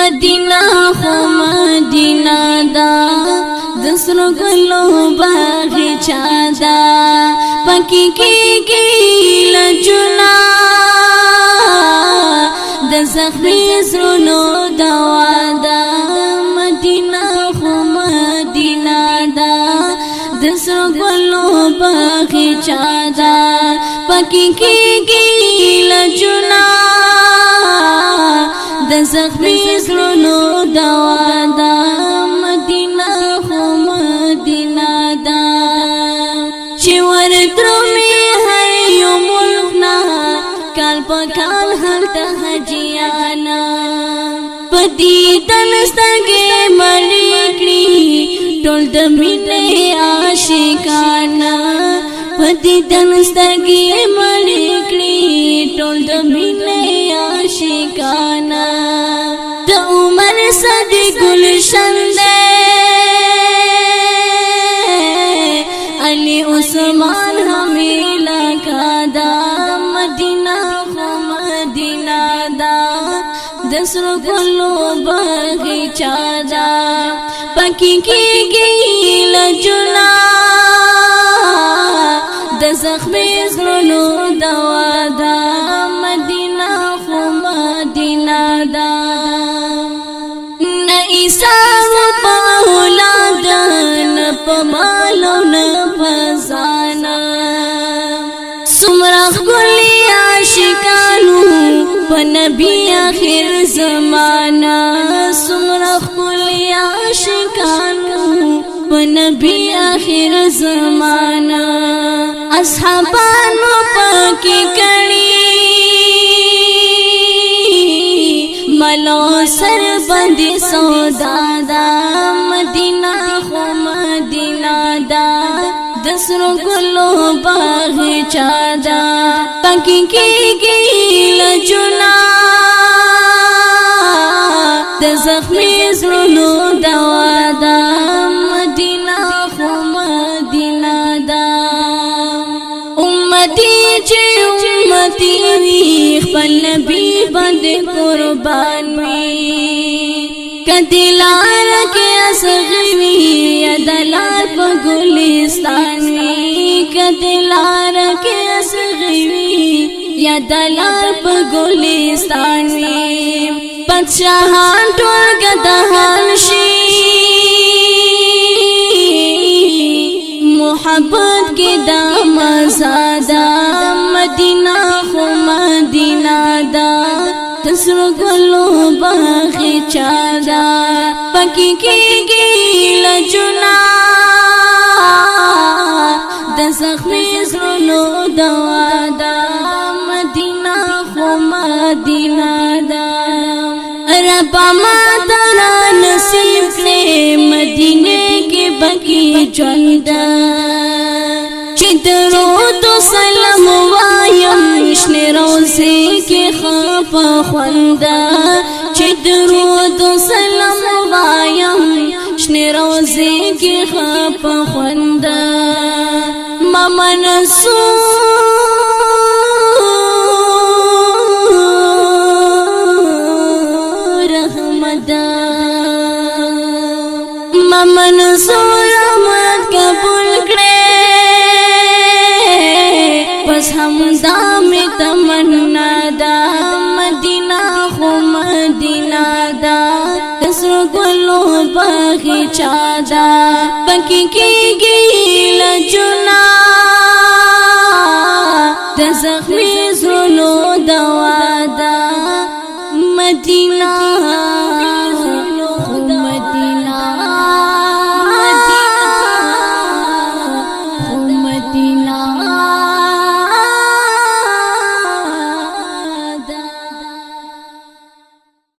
مدینہ خو مدینہ دا دسرو گلو باغچہ دا پکی کیږي لجنا د زخمی زرونو دوا دا مدینہ خو مدینہ دا دسرو گلو باغچہ دا پکی کیږي لجنا د زخمی زرونو دوا دا مدینہ خو مدینہ دا چې ورترو می هر یو ملکنا کال په کال هلته حجیانا پدی دنستګې مړې کړي ټول د مینې عاشقانا پدی دنستګې مړې کړي ټول د مینې عاشقانا د عمر صدی گلشن دے علی عثمان ہمیں لگا دا مدینہ خو مدینہ دا دسرو گلو باغچہ دا پکی کیږي لجنا د زخمی زرونو دوا دا مدینہ خو مدینہ دا نئیسانو پا اولاد نپا مالو نپزانا سمرخ گلی عاشقانو پا نبی آخر زمانا سمرخ گلی عاشقانو پا نبی آخر زمانا اصحابانو پاکی کڑی ملو سر بندی سودا دا مدینہ خو مدینہ دا دسرو گلو باغچہ دا پکی کیږي لجنا د زخمی زرونو دوا دا مدینہ خو مدینہ دا امتی چې امتی وی خپل نبی باندې قربان وی کدلار کې اصغوی یا دلال په ګلستان وی کدلار کې اصغوی یا دلال په ګلستان وی پادشاہان ټول ګدهان شي محبت کی دا مزادا مدینہ خو مدینہ دا تسرو گلو باغچہ دا پکی کیږي لجنا د زخمی زرونو دوا دا مدینہ خو مدینہ دا ربا ما ترا نصیب کړې مدینه کې بکی ژوند چې درود سلام وایم شنه روزي کې خفا خوند چې درود سلام وایم شنه روزي کې خفا خوند منصور احمد منصور احمد قبول کړې بس همدا می تمنا دا مدینہ خو مدینہ دا دسرو گلو باغچہ دا پکی کیږي لجنا د زخمی زرونو دوا دا مدینہ